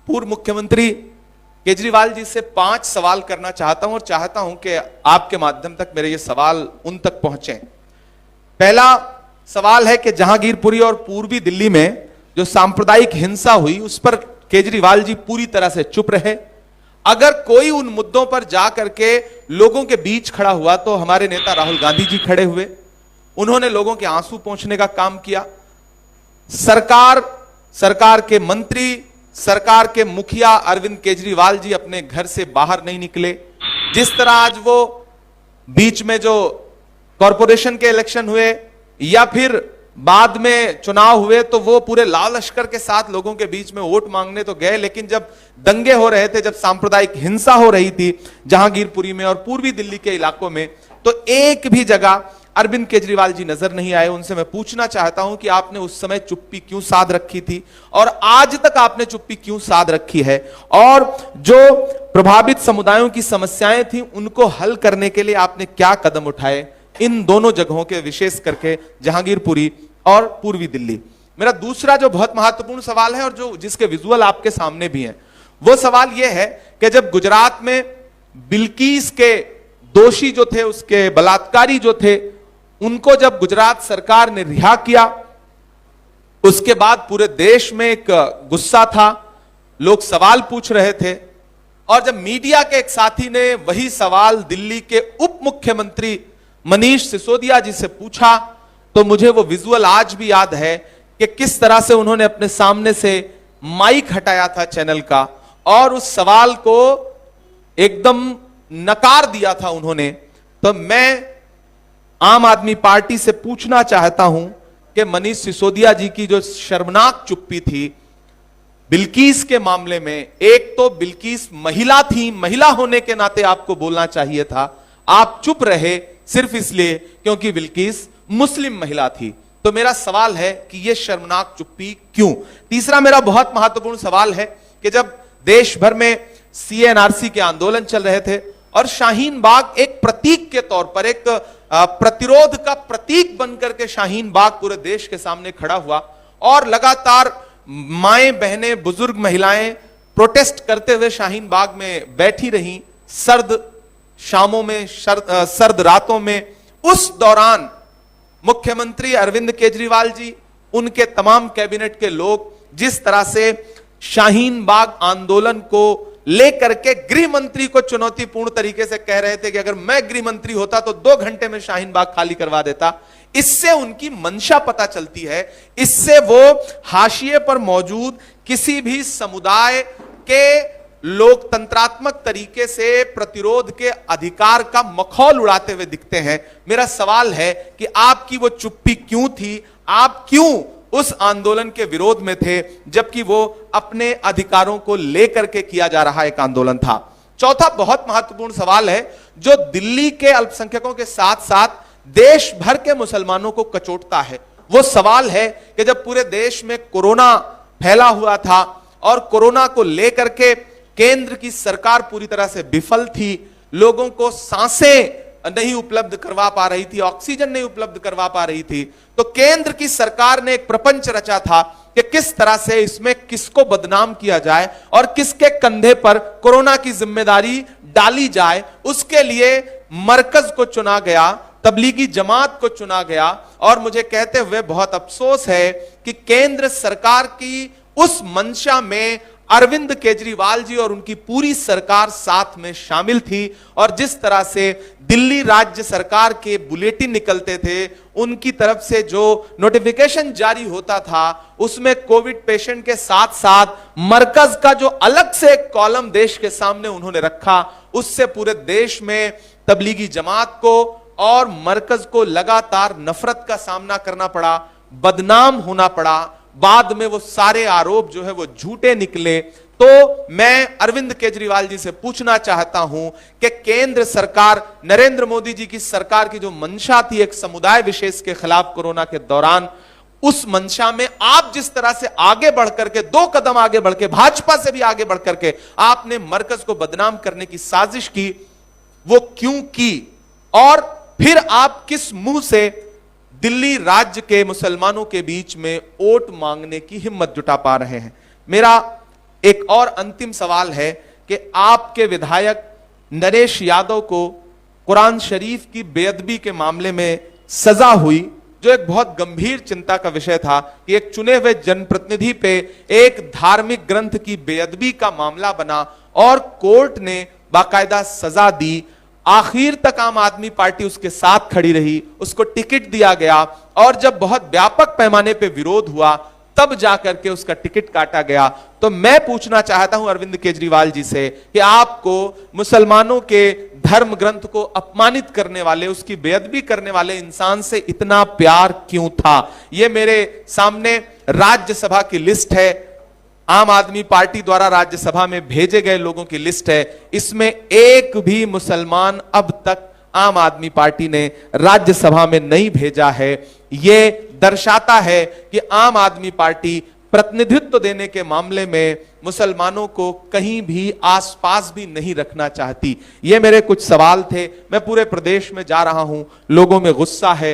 पूर्व मुख्यमंत्री केजरीवाल जी से 5 सवाल करना चाहता हूं और चाहता हूं कि आपके माध्यम तक मेरे ये सवाल उन तक पहुंचे। पहला सवाल है कि जहांगीरपुरी और पूर्वी दिल्ली में जो सांप्रदायिक हिंसा हुई उस पर केजरीवाल जी पूरी तरह से चुप रहे। अगर कोई उन मुद्दों पर जाकर के लोगों के बीच खड़ा हुआ तो हमारे नेता राहुल गांधी जी खड़े हुए, उन्होंने लोगों के आंसू पोंछने का काम किया। सरकार के मंत्री, सरकार के मुखिया अरविंद केजरीवाल जी अपने घर से बाहर नहीं निकले। जिस तरह आज वो बीच में जो कॉरपोरेशन के इलेक्शन हुए या फिर बाद में चुनाव हुए तो वो पूरे लाल लश्कर के साथ लोगों के बीच में वोट मांगने तो गए, लेकिन जब दंगे हो रहे थे, जब सांप्रदायिक हिंसा हो रही थी जहांगीरपुरी में और पूर्वी दिल्ली के इलाकों में, तो एक भी जगह अरविंद केजरीवाल जी नजर नहीं आए। उनसे मैं पूछना चाहता हूं कि आपने उस समय चुप्पी क्यों साध रखी थी और आज तक आपने चुप्पी क्यों साध रखी है, और जो प्रभावित समुदायों की समस्याएं थी उनको हल करने के लिए आपने क्या कदम उठाए इन दोनों जगहों के, विशेष करके जहांगीरपुरी और पूर्वी दिल्ली। मेरा दूसरा जो बहुत महत्वपूर्ण सवाल है और जो जिसके विजुअल आपके सामने भी हैं, वो सवाल यह है कि जब गुजरात में बिल्किस के दोषी जो थे, उसके बलात्कारी जो थे, उनको जब गुजरात सरकार ने रिहा किया, उसके बाद पूरे देश में एक गुस्सा था, लोग सवाल पूछ रहे थे। और जब मीडिया के एक साथी ने वही सवाल दिल्ली के उप मुख्यमंत्री मनीष सिसोदिया जी से पूछा तो मुझे वो विजुअल आज भी याद है कि किस तरह से उन्होंने अपने सामने से माइक हटाया था चैनल का और उस सवाल को एकदम नकार दिया था उन्होंने। तो मैं आम आदमी पार्टी से पूछना चाहता हूं कि मनीष सिसोदिया जी की जो शर्मनाक चुप्पी थी बिल्किस के मामले में, एक तो बिल्किस महिला थी, महिला होने के नाते आपको बोलना चाहिए था, आप चुप रहे सिर्फ इसलिए क्योंकि बिल्किस मुस्लिम महिला थी। तो मेरा सवाल है कि यह शर्मनाक चुप्पी क्यों। तीसरा मेरा बहुत महत्वपूर्ण सवाल है कि जब देश भर में सीएनआरसी के आंदोलन चल रहे थे और शाहीन बाग एक प्रतीक के तौर पर, एक प्रतिरोध का प्रतीक बनकर के शाहीन बाग पूरे देश के सामने खड़ा हुआ और लगातार माएं, बहनें, बुजुर्ग महिलाएं प्रोटेस्ट करते हुए शाहीन बाग में बैठी रहीं, सर्द शामों में, सर्द रातों में। उस दौरान मुख्यमंत्री अरविंद केजरीवाल जी, उनके तमाम कैबिनेट के लोग जिस तरह से शाहीन बाग आंदोलन को लेकर के गृह मंत्री को चुनौतीपूर्ण तरीके से कह रहे थे कि अगर मैं गृह मंत्री होता तो 2 घंटे में शाहीन बाग खाली करवा देता, इससे उनकी मंशा पता चलती है। इससे वो हाशिए पर मौजूद किसी भी समुदाय के लोकतंत्रात्मक तरीके से प्रतिरोध के अधिकार का मखौल उड़ाते हुए दिखते हैं। मेरा सवाल है कि आपकी वो चुप्पी क्यों थी, आप क्यों उस आंदोलन के विरोध में थे जबकि वो अपने अधिकारों को लेकर के किया जा रहा एक आंदोलन था। चौथा बहुत महत्वपूर्ण सवाल है जो दिल्ली के अल्पसंख्यकों के साथ साथ देश भर के मुसलमानों को कचोटता है। वो सवाल है कि जब पूरे देश में कोरोना फैला हुआ था और कोरोना को लेकर के केंद्र की सरकार पूरी तरह से विफल थी, लोगों को सांसें नहीं उपलब्ध करवा पा रही थी, ऑक्सीजन नहीं उपलब्ध करवा पा रही थी, तो केंद्र की सरकार ने एक प्रपंच रचा था कि किस तरह से इसमें किसको बदनाम किया जाए और किसके कंधे पर कोरोना की जिम्मेदारी डाली जाए। उसके लिए मरकज को चुना गया, तबलीगी जमात को चुना गया। और मुझे कहते हुए बहुत अफसोस है कि केंद्र सरकार की उस मंशा में अरविंद केजरीवाल जी और उनकी पूरी सरकार साथ में शामिल थी और जिस तरह से दिल्ली राज्य सरकार के बुलेटिन निकलते थे, उनकी तरफ से जो नोटिफिकेशन जारी होता था, उसमें कोविड पेशेंट के साथ साथ मरकज का जो अलग से एक कॉलम देश के सामने उन्होंने रखा, उससे पूरे देश में तबलीगी जमात को और मरकज को लगातार नफरत का सामना करना पड़ा, बदनाम होना पड़ा। बाद में वो सारे आरोप जो है वो झूठे निकले। तो मैं अरविंद केजरीवाल जी से पूछना चाहता हूं कि केंद्र सरकार, नरेंद्र मोदी जी की सरकार की जो मंशा थी एक समुदाय विशेष के खिलाफ कोरोना के दौरान, उस मंशा में आप जिस तरह से आगे बढ़कर के 2 कदम आगे बढ़ के, भाजपा से भी आगे बढ़कर के आपने मरकज को बदनाम करने की साजिश की, वो क्यों की और फिर आप किस मुंह से दिल्ली राज्य के मुसलमानों के बीच में वोट मांगने की हिम्मत जुटा पा रहे हैं। मेरा एक और अंतिम सवाल है कि आपके विधायक नरेश यादव को कुरान शरीफ की बेअदबी के मामले में सजा हुई, जो एक बहुत गंभीर चिंता का विषय था कि एक चुने हुए जनप्रतिनिधि पे एक धार्मिक ग्रंथ की बेअदबी का मामला बना और कोर्ट ने बाकायदा सजा दी। आखिर तक आम आदमी पार्टी उसके साथ खड़ी रही, उसको टिकट दिया गया और जब बहुत व्यापक पैमाने पे विरोध हुआ तब जाकर के उसका टिकट काटा गया। तो मैं पूछना चाहता हूं अरविंद केजरीवाल जी से कि आपको मुसलमानों के धर्म ग्रंथ को अपमानित करने वाले, उसकी बेअदबी करने वाले इंसान से इतना प्यार क्यों था? यह मेरे सामने राज्यसभा की लिस्ट है, आम आदमी पार्टी द्वारा राज्यसभा में भेजे गए लोगों की लिस्ट है। इसमें एक भी मुसलमान अब तक आम आदमी पार्टी ने राज्यसभा में नहीं भेजा है। यह दर्शाता है कि आम आदमी पार्टी प्रतिनिधित्व देने के मामले में मुसलमानों को कहीं भी आसपास भी नहीं रखना चाहती। ये मेरे कुछ सवाल थे। मैं पूरे प्रदेश में जा रहा हूं, लोगों में गुस्सा है।